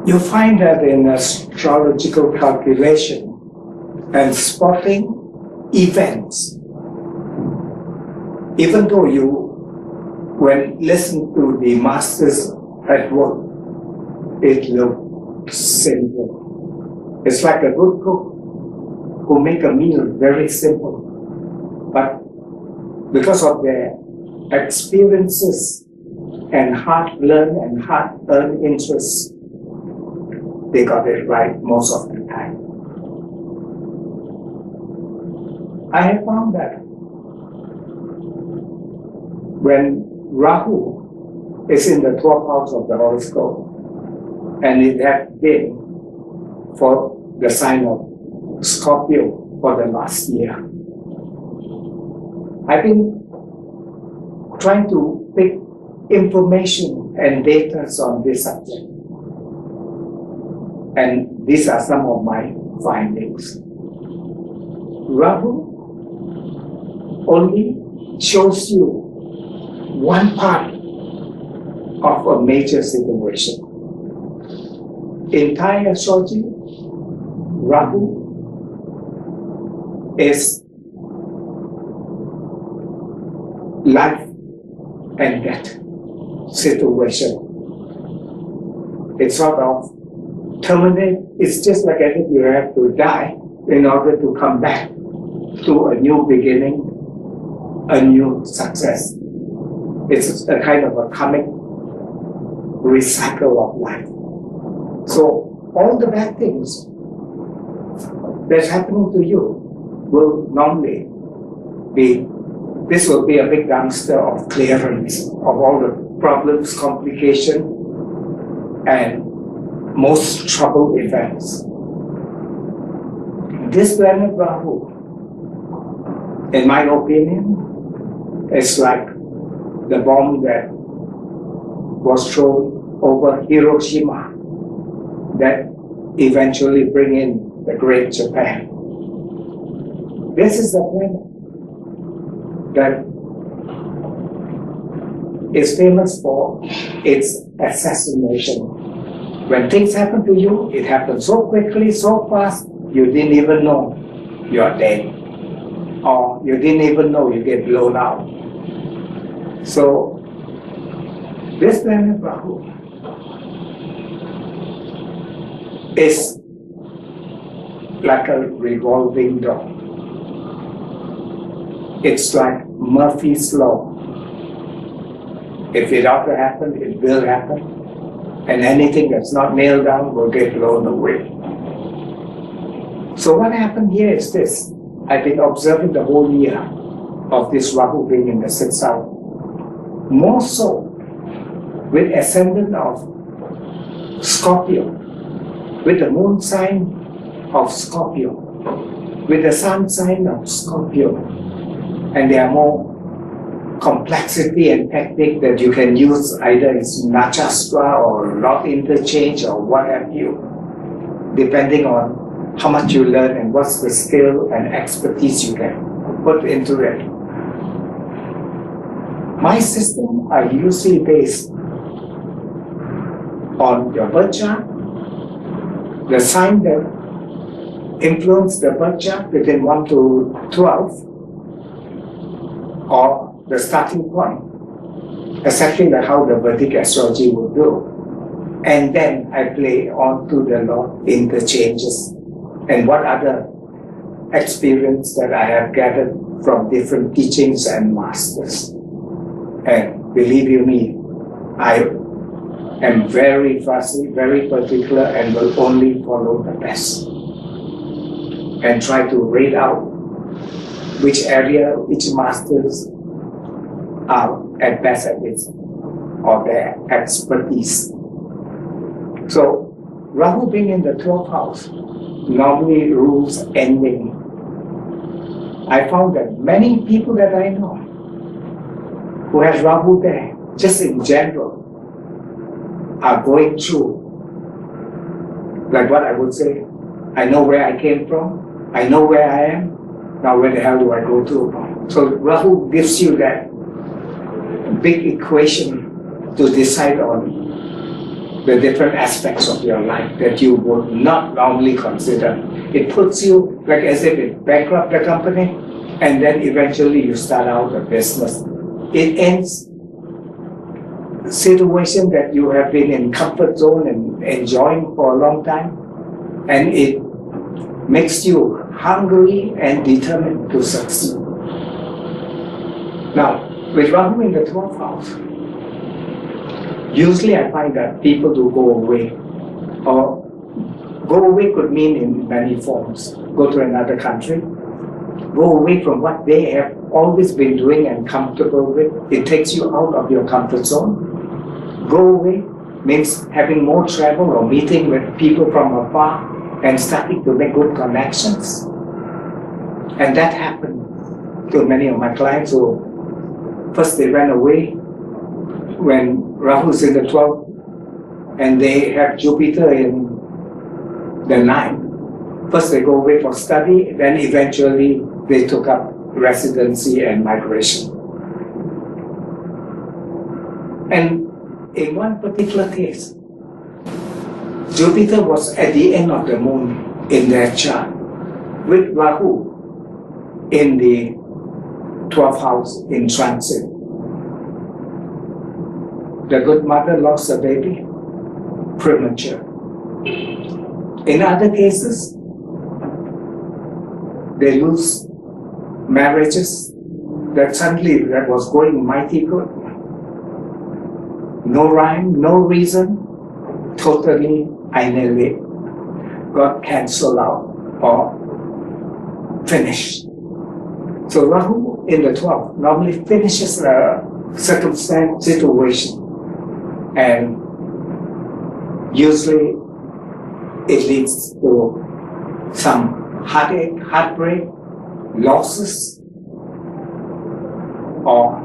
You find that in astrological calculation and spotting events, even though when listen to the masters at work, it looks simple. It's like a good cook who make a meal very simple, but because of their experiences and hard-learned and hard-earned interests, they got it right most of the time. I have found that when Rahu is in the 12th house of the horoscope, and it has been for the sign of Scorpio for the last year, I've been trying to pick information and data on this subject. And these are some of my findings. Rahu only shows you one part of a major situation. In Thai astrology, Rahu is life and death situation. It's sort of terminate. It's just like as if you have to die in order to come back to a new beginning, a new success. It's a kind of a karmic recycle of life. So all the bad things that's happening to you will normally be, this will be a big dumpster of clearance of all the problems, complications, and most trouble events. This planet Rahu, in my opinion, is like the bomb that was thrown over Hiroshima that eventually bring in the Great Japan. This is the planet that is famous for its assassination. When things happen to you, it happens so quickly, so fast, you didn't even know you're dead. Or you didn't even know you get blown out. So, this planet Rahu is like a revolving door. It's like Murphy's Law. If it ought to happen, it will happen. And anything that's not nailed down will get blown away. So what happened here is this. I've been observing the whole year of this Rahu being in the 6th house. More so with ascendant of Scorpio, with the moon sign of Scorpio, with the sun sign of Scorpio. And there are more complexity and technique that you can use either as Nachastra or lot interchange or what have you, depending on how much you learn and what's the skill and expertise you can put into it. My system are usually based on your birth chart, the sign that influence the birth chart within 1 to 12, or the starting point, exactly like how the Vedic astrology will do. And then I play on to the law interchanges and what other experience that I have gathered from different teachings and masters. And believe you me, I am very fussy, very particular, and will only follow the best. And try to rate out which area, which masters are at best at it, or their expertise. So, Rahu being in the 12th house normally rules ending. I found that many people that I know who has Rahu there, just in general, are going through, like what I would say, I know where I came from, I know where I am, now where the hell do I go to? So Rahu gives you that big equation to decide on the different aspects of your life that you would not normally consider. It puts you like as if it bankrupt the company, and then eventually you start out a business. It ends situation that you have been in comfort zone and enjoying for a long time, and it makes you hungry and determined to succeed. Now, with Rahu in the 12th house, usually I find that people do go away, or go away could mean in many forms. Go to another country, go away from what they have always been doing and comfortable with. It takes you out of your comfort zone. Go away means having more travel or meeting with people from afar and starting to make good connections. And that happened to many of my clients who first they ran away when Rahu's in the 12th and they have Jupiter in the 9th. First they go away for study, then eventually they took up residency and migration. And in one particular case, Jupiter was at the end of the moon in their chart with Rahu in the 12th house in transit. The good mother lost a baby premature. In other cases, they lose marriages that suddenly that was going mighty good. No rhyme, no reason, totally annihilate, got cancelled out or finished. So Rahu in the 12th normally finishes a circumstance situation, and usually it leads to some heartache, heartbreak, losses, or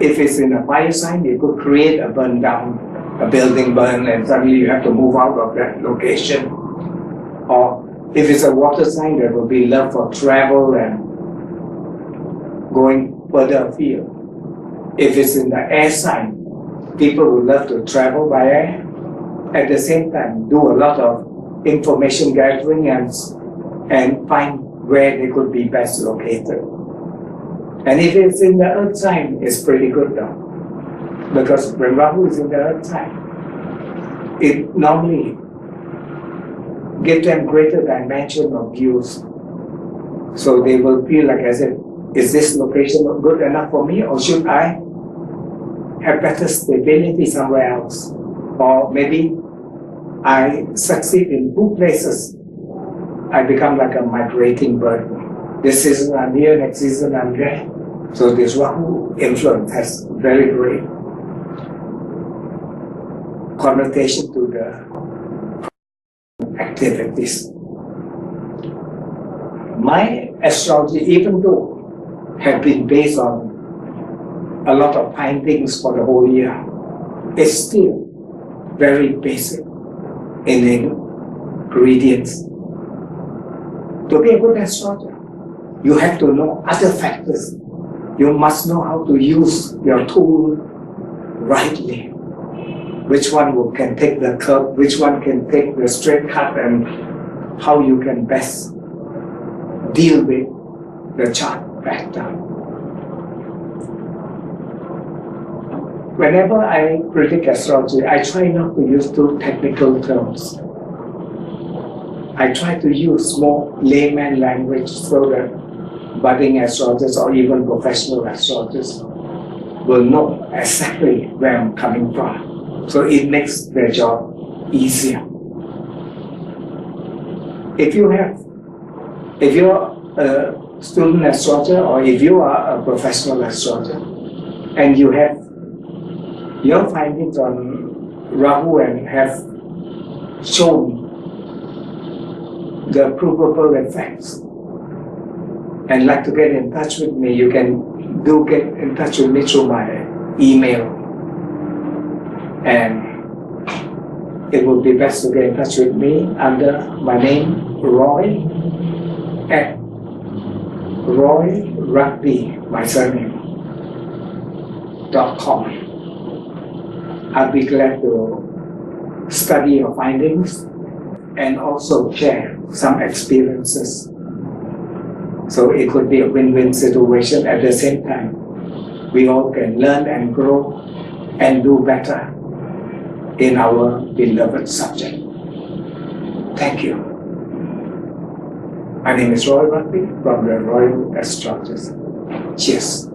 if it's in a fire sign, it could create a burn down, a building burn, and suddenly you have to move out of that location. Or if it's a water sign, there will be love for travel and going further afield. If it's in the air sign, people would love to travel by air. At the same time, do a lot of information gathering and find where they could be best located. And if it's in the earth sign, it's pretty good though. Because when Rahu is in the earth sign, it normally gives them greater dimension of views. So they will feel like as if, is this location good enough for me, or should I have better stability somewhere else? Or maybe I succeed in 2 places. I become like a migrating bird. This season I'm here, next season I'm there. So this Rahu influence has very great connotation to the activities. My astrology, even though have been based on a lot of findings for the whole year, is still very basic in ingredients. To be a good astrologer, you have to know other factors. You must know how to use your tool rightly. Which one can take the curve, which one can take the straight cut, and how you can best deal with the chart factor. Whenever I predict astrology, I try not to use too technical terms. I try to use more layman language so that budding astrologers or even professional astrologers will know exactly where I'm coming from. So it makes their job easier. If you're a student astrologer or if you are a professional astrologer and you have your findings on Rahu and have shown the provable effects and like to get in touch with me, you can get in touch with me through my email. And it would be best to get in touch with me under my name, Roy, at Roy Rugdee, my surname, .com. I'll be glad to study your findings and also share some experiences. So it could be a win-win situation at the same time. We all can learn and grow and do better in our beloved subject. Thank you. My name is Rugdee from the Royal Astrologers. Cheers.